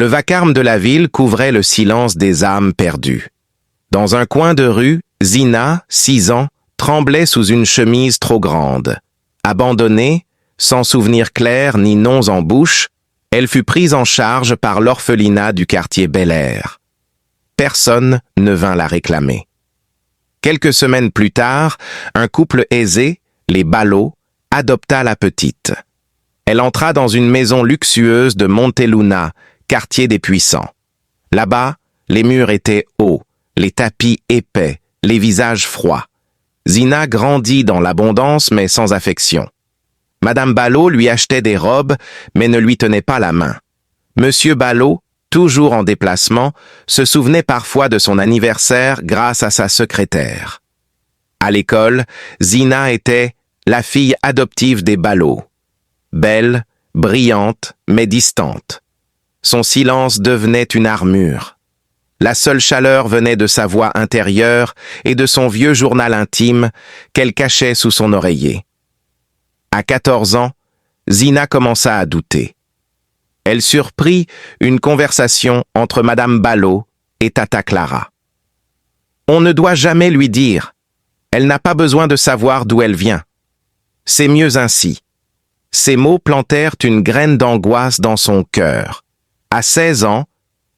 Le vacarme de la ville couvrait le silence des âmes perdues. Dans un coin de rue, Zina, 6 ans, tremblait sous une chemise trop grande. Abandonnée, sans souvenir clair ni noms en bouche, elle fut prise en charge par l'orphelinat du quartier Bel-Air. Personne ne vint la réclamer. Quelques semaines plus tard, un couple aisé, les Ballot, adopta la petite. Elle entra dans une maison luxueuse de Monteluna, quartier des puissants. Là-bas, les murs étaient hauts, les tapis épais, les visages froids. Zina grandit dans l'abondance mais sans affection. Madame Ballot lui achetait des robes mais ne lui tenait pas la main. Monsieur Ballot, toujours en déplacement, se souvenait parfois de son anniversaire grâce à sa secrétaire. À l'école, Zina était la fille adoptive des Ballot. Belle, brillante, mais distante. Son silence devenait une armure. La seule chaleur venait de sa voix intérieure et de son vieux journal intime qu'elle cachait sous son oreiller. À 14 ans, Zina commença à douter. Elle surprit une conversation entre Madame Ballot et Tata Clara. On ne doit jamais lui dire. Elle n'a pas besoin de savoir d'où elle vient. C'est mieux ainsi. Ces mots plantèrent une graine d'angoisse dans son cœur. À 16 ans,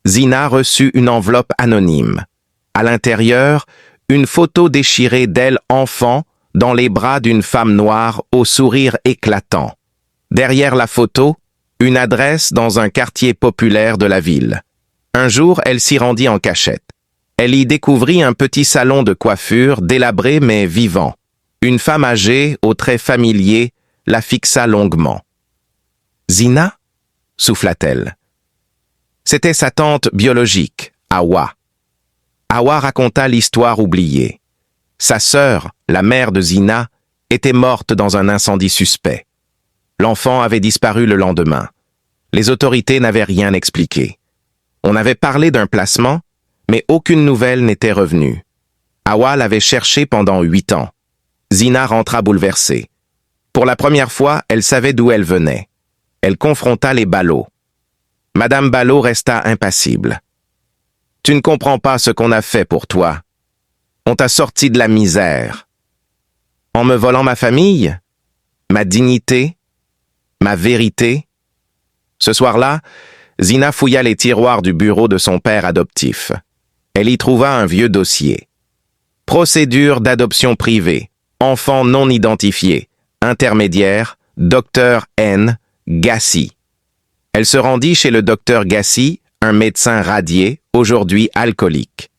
Zina reçut une enveloppe anonyme. À l'intérieur, une photo déchirée d'elle enfant dans les bras d'une femme noire au sourire éclatant. Derrière la photo, une adresse dans un quartier populaire de la ville. Un jour, elle s'y rendit en cachette. Elle y découvrit un petit salon de coiffure délabré mais vivant. Une femme âgée, aux traits familiers, la fixa longuement. « Zina » souffla-t-elle. C'était sa tante biologique, Awa. Awa raconta l'histoire oubliée. Sa sœur, la mère de Zina, était morte dans un incendie suspect. L'enfant avait disparu le lendemain. Les autorités n'avaient rien expliqué. On avait parlé d'un placement, mais aucune nouvelle n'était revenue. Awa l'avait cherché pendant 8 ans. Zina rentra bouleversée. Pour la première fois, elle savait d'où elle venait. Elle confronta les Ballot. Madame Ballot resta impassible. « Tu ne comprends pas ce qu'on a fait pour toi. On t'a sorti de la misère. En me volant ma famille, ma dignité, ma vérité. » Ce soir-là, Zina fouilla les tiroirs du bureau de son père adoptif. Elle y trouva un vieux dossier. Procédure d'adoption privée, enfant non identifié, intermédiaire, docteur N. Gassi. Elle se rendit chez le docteur Gassi, un médecin radié, aujourd'hui alcoolique.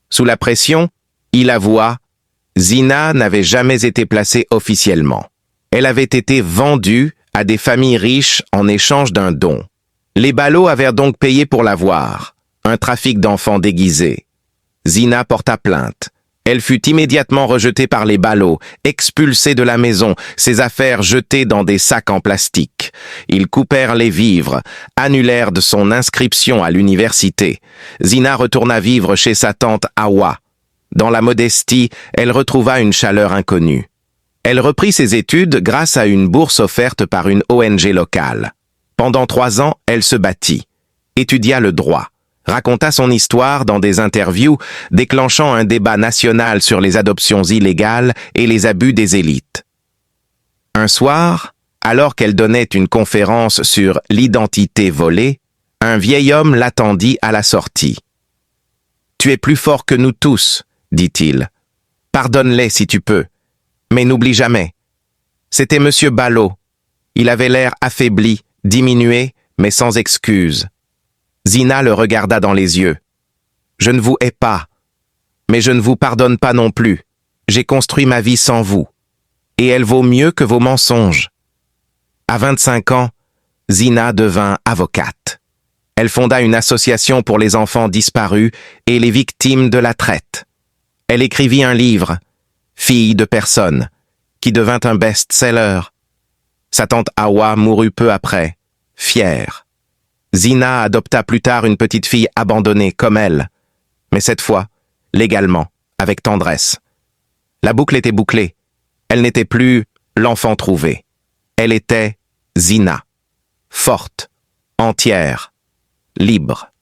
Sous la pression, il avoua « Zina n'avait jamais été placée officiellement. Elle avait été vendue à des familles riches en échange d'un don. Les Ballot avaient donc payé pour l'avoir, un trafic d'enfants déguisé. Zina porta plainte. Elle fut immédiatement rejetée par les Ballot, expulsée de la maison, ses affaires jetées dans des sacs en plastique. Ils coupèrent les vivres, annulèrent de son inscription à l'université. Zina retourna vivre chez sa tante Awa. Dans la modestie, elle retrouva une chaleur inconnue. Elle reprit ses études grâce à une bourse offerte par une ONG locale. Pendant 3 ans, elle se battit, étudia le droit, raconta son histoire dans des interviews, déclenchant un débat national sur les adoptions illégales et les abus des élites. Un soir, alors qu'elle donnait une conférence sur l'identité volée, un vieil homme l'attendit à la sortie. « Tu es plus fort que nous tous, » dit-il. « Pardonne-les si tu peux, mais n'oublie jamais. C'était Monsieur Ballot. Il avait l'air affaibli, diminué, mais sans excuse. » Zina le regarda dans les yeux. « Je ne vous hais pas, mais je ne vous pardonne pas non plus. J'ai construit ma vie sans vous, et elle vaut mieux que vos mensonges. » À 25 ans, Zina devint avocate. Elle fonda une association pour les enfants disparus et les victimes de la traite. Elle écrivit un livre, Fille de personne, qui devint un best-seller. Sa tante Awa mourut peu après, fière. Zina adopta plus tard une petite fille abandonnée comme elle, mais cette fois, légalement, avec tendresse. La boucle était bouclée. Elle n'était plus l'enfant trouvé. Elle était Zina, forte, entière, libre.